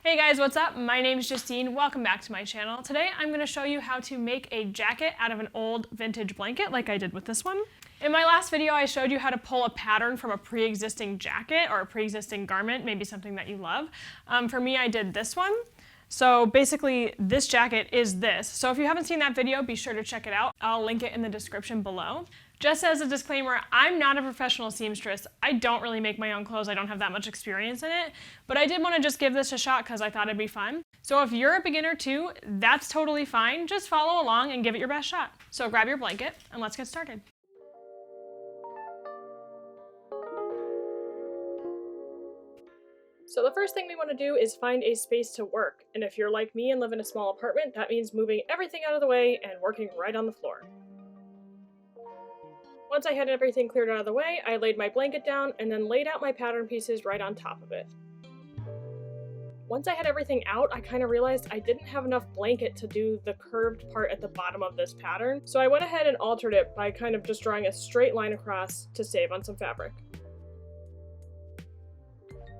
Hey guys, what's up? My name is Justine. Welcome back to my channel. Today I'm going to show you how to make a jacket out of an old vintage blanket like I did with this one. In my last video I showed you how to pull a pattern from a pre-existing jacket or a pre-existing garment, maybe something that you love. For me I did this one. So basically this jacket is this. So if you haven't seen that video, be sure to check it out. I'll link it in the description below. Just as a disclaimer, I'm not a professional seamstress. I don't really make my own clothes. I don't have that much experience in it, but I did want to just give this a shot because I thought it'd be fun. So if you're a beginner too, that's totally fine. Just follow along and give it your best shot. So grab your blanket and let's get started. So the first thing we want to do is find a space to work. And if you're like me and live in a small apartment, that means moving everything out of the way and working right on the floor. Once I had everything cleared out of the way, I laid my blanket down and then laid out my pattern pieces right on top of it. Once I had everything out, I kind of realized I didn't have enough blanket to do the curved part at the bottom of this pattern, so I went ahead and altered it by kind of just drawing a straight line across to save on some fabric.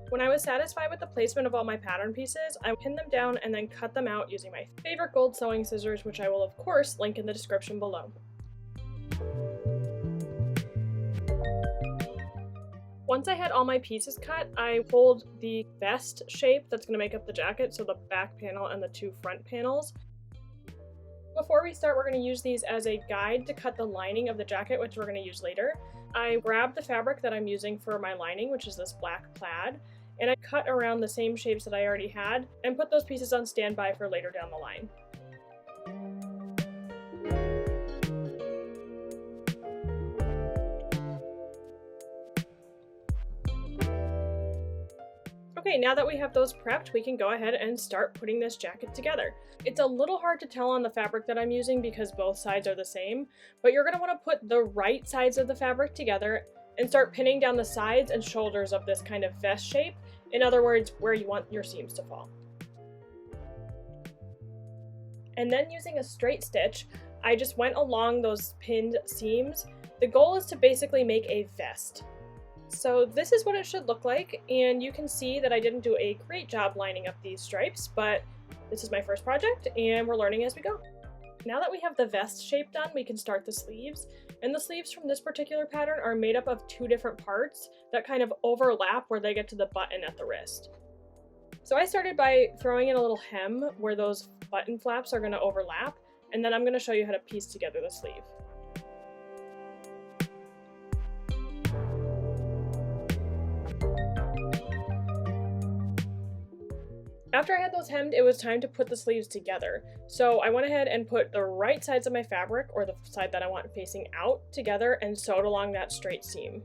When I was satisfied with the placement of all my pattern pieces, I pinned them down and then cut them out using my favorite gold sewing scissors, which I will of course link in the description below. Once I had all my pieces cut, I pulled the vest shape that's going to make up the jacket, so the back panel and the two front panels. Before we start, we're going to use these as a guide to cut the lining of the jacket, which we're going to use later. I grabbed the fabric that I'm using for my lining, which is this black plaid, and I cut around the same shapes that I already had and put those pieces on standby for later down the line. Okay, now that we have those prepped, we can go ahead and start putting this jacket together. It's a little hard to tell on the fabric that I'm using because both sides are the same, but you're going to want to put the right sides of the fabric together and start pinning down the sides and shoulders of this kind of vest shape. In other words, where you want your seams to fall. And then using a straight stitch, I just went along those pinned seams. The goal is to basically make a vest. So this is what it should look like, and you can see that I didn't do a great job lining up these stripes, but this is my first project and we're learning as we go. Now that we have the vest shape done, we can start the sleeves, and the sleeves from this particular pattern are made up of two different parts that kind of overlap where they get to the button at the wrist. So I started by throwing in a little hem where those button flaps are going to overlap, and then I'm going to show you how to piece together the sleeve. After I had those hemmed, it was time to put the sleeves together. So I went ahead and put the right sides of my fabric, or the side that I want facing out, together and sewed along that straight seam.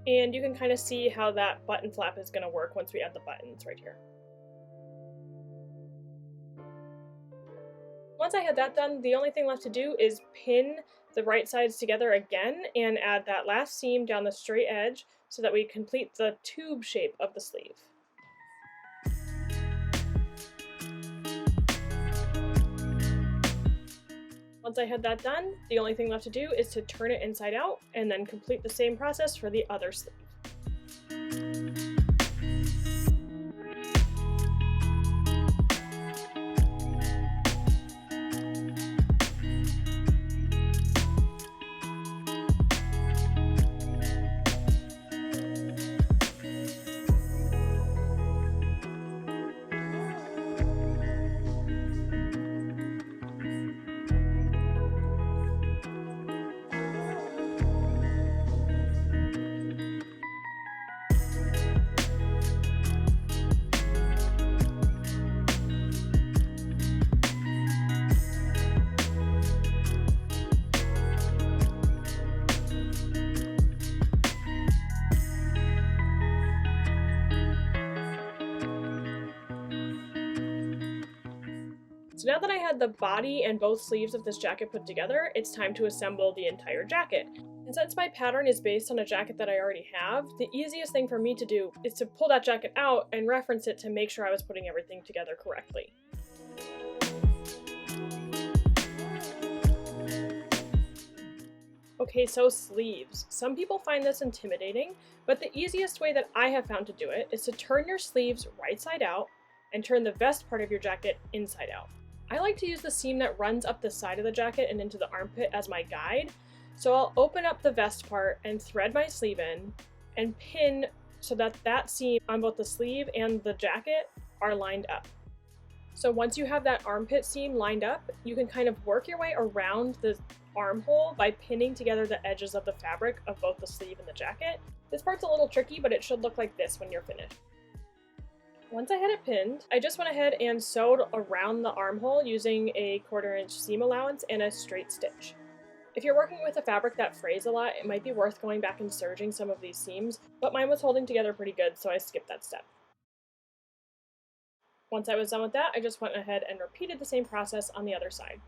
And you can kind of see how that button flap is going to work once we add the buttons right here. Once I had that done, the only thing left to do is pin the right sides together again and add that last seam down the straight edge so that we complete the tube shape of the sleeve. Once I had that done, the only thing left to do is to turn it inside out and then complete the same process for the other sleeve. So now that I had the body and both sleeves of this jacket put together, it's time to assemble the entire jacket. And since my pattern is based on a jacket that I already have, the easiest thing for me to do is to pull that jacket out and reference it to make sure I was putting everything together correctly. Okay, so sleeves. Some people find this intimidating, but the easiest way that I have found to do it is to turn your sleeves right side out and turn the vest part of your jacket inside out. I like to use the seam that runs up the side of the jacket and into the armpit as my guide. So I'll open up the vest part and thread my sleeve in and pin so that that seam on both the sleeve and the jacket are lined up. So once you have that armpit seam lined up, you can kind of work your way around the armhole by pinning together the edges of the fabric of both the sleeve and the jacket. This part's a little tricky, but it should look like this when you're finished. Once I had it pinned, I just went ahead and sewed around the armhole using a 1/4 inch seam allowance and a straight stitch. If you're working with a fabric that frays a lot, it might be worth going back and serging some of these seams, but mine was holding together pretty good, so I skipped that step. Once I was done with that, I just went ahead and repeated the same process on the other side.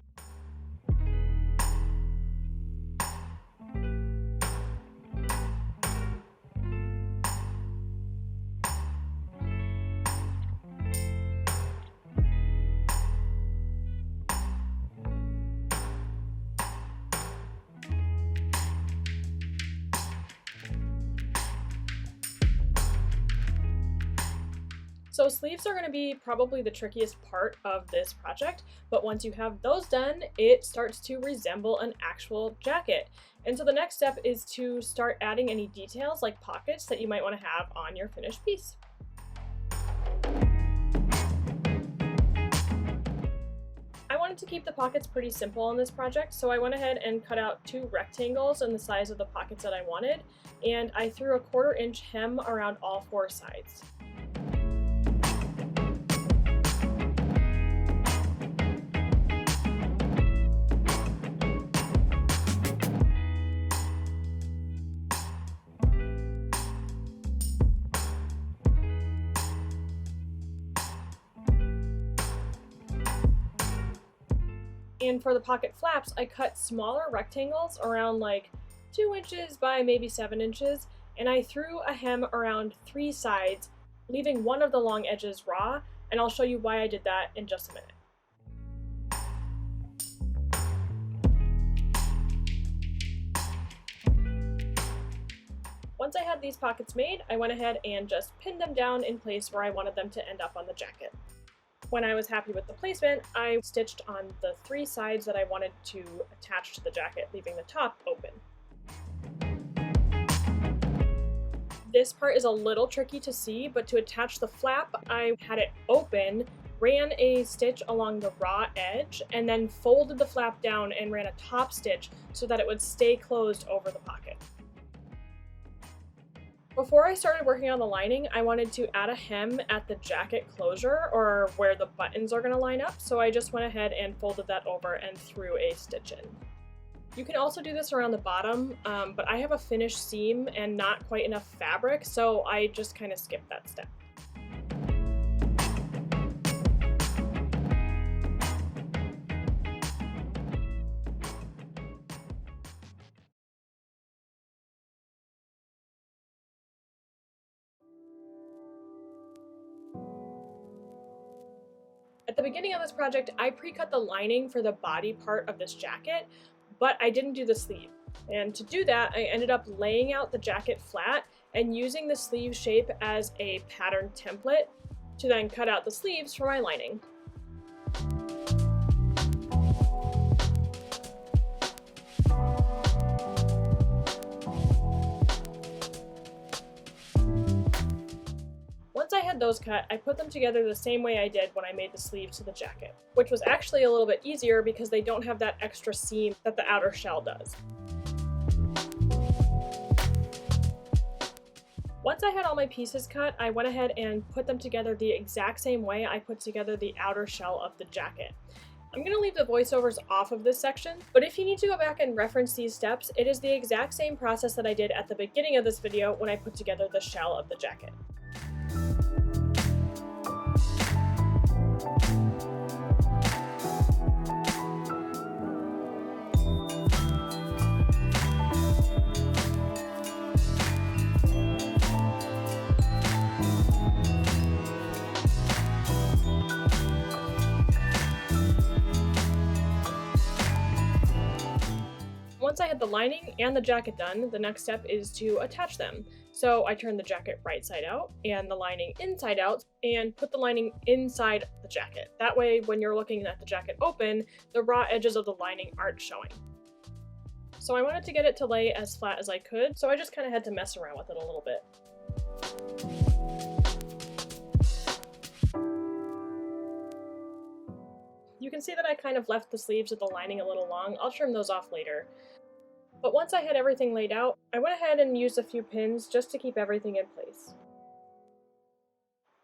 So sleeves are going to be probably the trickiest part of this project, but once you have those done, it starts to resemble an actual jacket. And so the next step is to start adding any details like pockets that you might want to have on your finished piece. I wanted to keep the pockets pretty simple on this project, so I went ahead and cut out 2 rectangles in the size of the pockets that I wanted, and I threw a 1/4 inch hem around all 4 sides. And for the pocket flaps, I cut smaller rectangles around like 2 inches by maybe 7 inches, and I threw a hem around 3 sides, leaving one of the long edges raw, and I'll show you why I did that in just a minute. Once I had these pockets made, I went ahead and just pinned them down in place where I wanted them to end up on the jacket. When I was happy with the placement, I stitched on the 3 sides that I wanted to attach to the jacket, leaving the top open. This part is a little tricky to see, but to attach the flap, I had it open, ran a stitch along the raw edge, and then folded the flap down and ran a top stitch so that it would stay closed over the pocket. Before I started working on the lining, I wanted to add a hem at the jacket closure, or where the buttons are going to line up, so I just went ahead and folded that over and threw a stitch in. You can also do this around the bottom, but I have a finished seam and not quite enough fabric, so I just kind of skipped that step. At the beginning of this project, I pre-cut the lining for the body part of this jacket, but I didn't do the sleeve. And to do that, I ended up laying out the jacket flat and using the sleeve shape as a pattern template to then cut out the sleeves for my lining. Once I had those cut, I put them together the same way I did when I made the sleeves to the jacket, which was actually a little bit easier because they don't have that extra seam that the outer shell does. Once I had all my pieces cut, I went ahead and put them together the exact same way I put together the outer shell of the jacket. I'm going to leave the voiceovers off of this section, but if you need to go back and reference these steps, it is the exact same process that I did at the beginning of this video when I put together the shell of the jacket. Once I had the lining and the jacket done, the next step is to attach them. So I turned the jacket right side out and the lining inside out and put the lining inside the jacket. That way, when you're looking at the jacket open, the raw edges of the lining aren't showing. So I wanted to get it to lay as flat as I could, so I just kind of had to mess around with it a little bit. You can see that I kind of left the sleeves of the lining a little long. I'll trim those off later. But once I had everything laid out, I went ahead and used a few pins just to keep everything in place.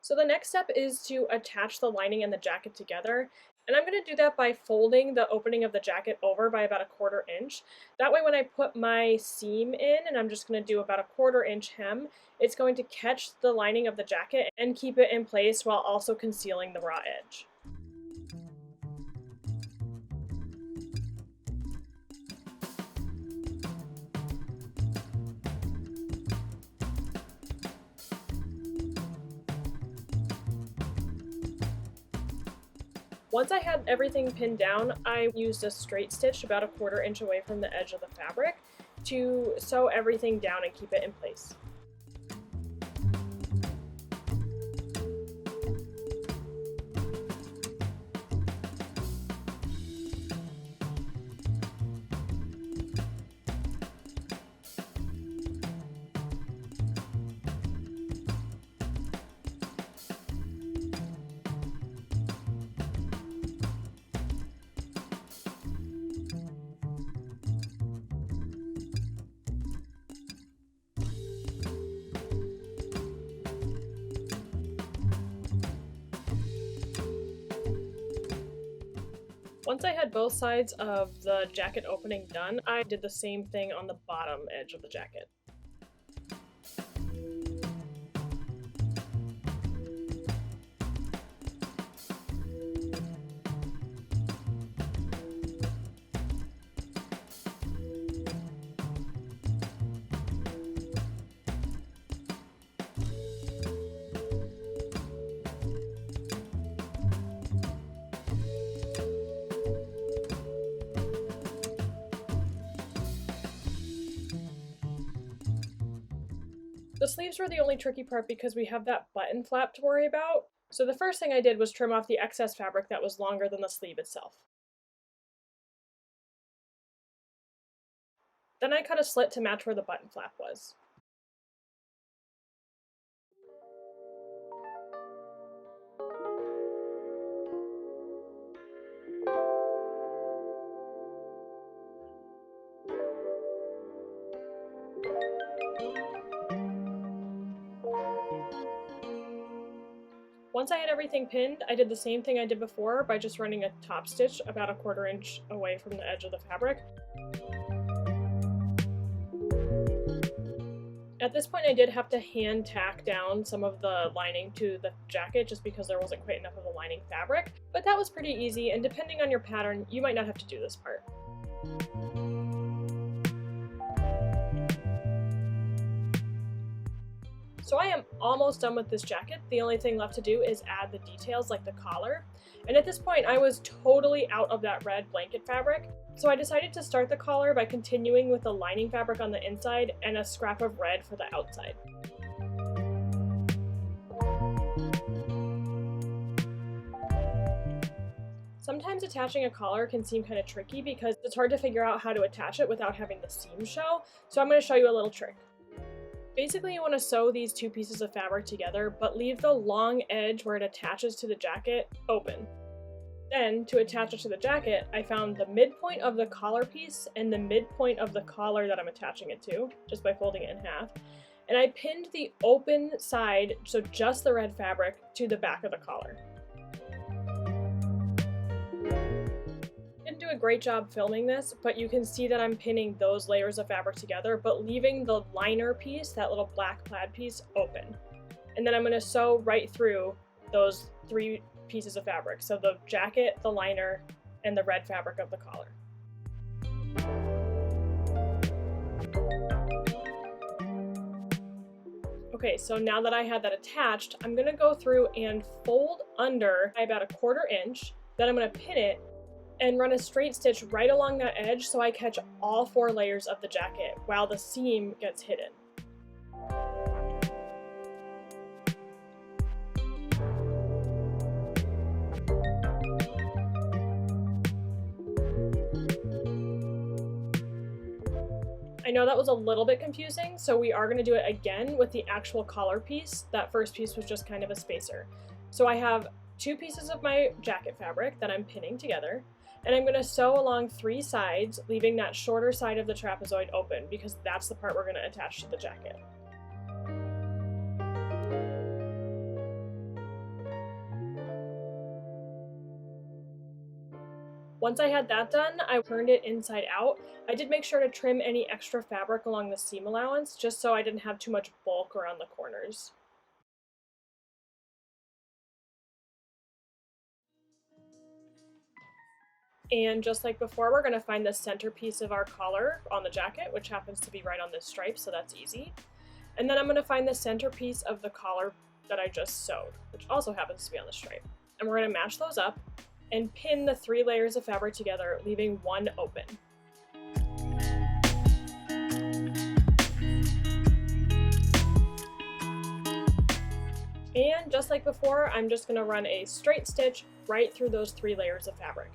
So the next step is to attach the lining and the jacket together, and I'm going to do that by folding the opening of the jacket over by about 1/4 inch. That way when I put my seam in, and I'm just going to do about 1/4 inch hem, it's going to catch the lining of the jacket and keep it in place while also concealing the raw edge. Once I had everything pinned down, I used a straight stitch about 1/4 inch away from the edge of the fabric to sew everything down and keep it in place. Once I had both sides of the jacket opening done, I did the same thing on the bottom edge of the jacket. The sleeves were the only tricky part because we have that button flap to worry about. So the first thing I did was trim off the excess fabric that was longer than the sleeve itself. Then I cut a slit to match where the button flap was. Once I had everything pinned, I did the same thing I did before by just running a top stitch about 1/4 inch away from the edge of the fabric. At this point I did have to hand tack down some of the lining to the jacket just because there wasn't quite enough of the lining fabric, but that was pretty easy, and depending on your pattern, you might not have to do this part. So I am almost done with this jacket. The only thing left to do is add the details like the collar. And at this point I was totally out of that red blanket fabric. So I decided to start the collar by continuing with the lining fabric on the inside and a scrap of red for the outside. Sometimes attaching a collar can seem kind of tricky because it's hard to figure out how to attach it without having the seam show. So I'm going to show you a little trick. Basically, you want to sew these two pieces of fabric together, but leave the long edge where it attaches to the jacket open. Then, to attach it to the jacket, I found the midpoint of the collar piece and the midpoint of the collar that I'm attaching it to, just by folding it in half. And I pinned the open side, so just the red fabric, to the back of the collar. Do a great job filming this, but you can see that I'm pinning those layers of fabric together, but leaving the liner piece, that little black plaid piece, open. And then I'm going to sew right through those three pieces of fabric. So the jacket, the liner, and the red fabric of the collar. Okay, so now that I had that attached, I'm going to go through and fold under by about 1/4 inch, then I'm going to pin it, and run a straight stitch right along that edge so I catch all 4 layers of the jacket while the seam gets hidden. I know that was a little bit confusing, so we are going to do it again with the actual collar piece. That first piece was just kind of a spacer. So I have 2 pieces of my jacket fabric that I'm pinning together, and I'm going to sew along 3 sides, leaving that shorter side of the trapezoid open because that's the part we're going to attach to the jacket. Once I had that done, I turned it inside out. I did make sure to trim any extra fabric along the seam allowance, just so I didn't have too much bulk around the corners. And just like before, we're going to find the center piece of our collar on the jacket, which happens to be right on this stripe, so that's easy. And then I'm going to find the center piece of the collar that I just sewed, which also happens to be on the stripe. And we're going to match those up and pin the 3 layers of fabric together, leaving 1 open. And just like before, I'm just going to run a straight stitch right through those 3 layers of fabric.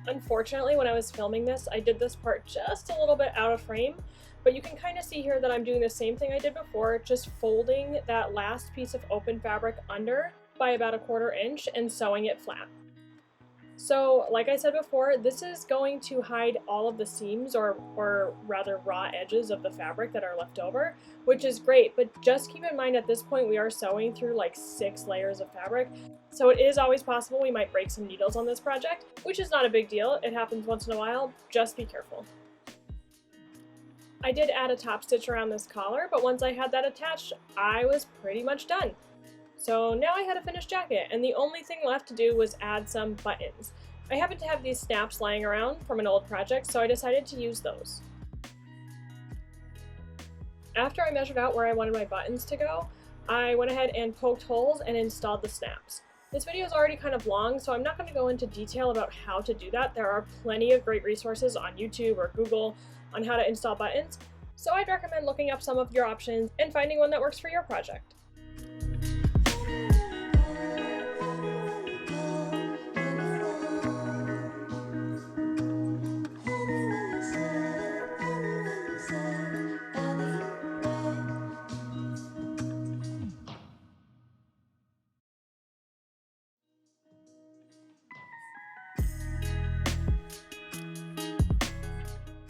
Unfortunately, when I was filming this, I did this part just a little bit out of frame, but you can kind of see here that I'm doing the same thing I did before, just folding that last piece of open fabric under by about 1/4 inch and sewing it flat. So, like I said before, this is going to hide all of the seams or rather raw edges of the fabric that are left over, which is great, but just keep in mind at this point we are sewing through like 6 layers of fabric, so it is always possible we might break some needles on this project, which is not a big deal. It happens once in a while, just be careful. I did add a top stitch around this collar, but once I had that attached, I was pretty much done. So now I had a finished jacket, and the only thing left to do was add some buttons. I happen to have these snaps lying around from an old project, so I decided to use those. After I measured out where I wanted my buttons to go, I went ahead and poked holes and installed the snaps. This video is already kind of long, so I'm not going to go into detail about how to do that. There are plenty of great resources on YouTube or Google on how to install buttons, so I'd recommend looking up some of your options and finding one that works for your project.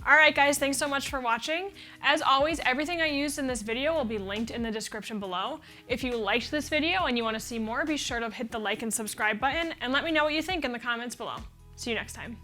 Alright guys, thanks so much for watching. As always, everything I used in this video will be linked in the description below. If you liked this video and you want to see more, be sure to hit the like and subscribe button and let me know what you think in the comments below. See you next time.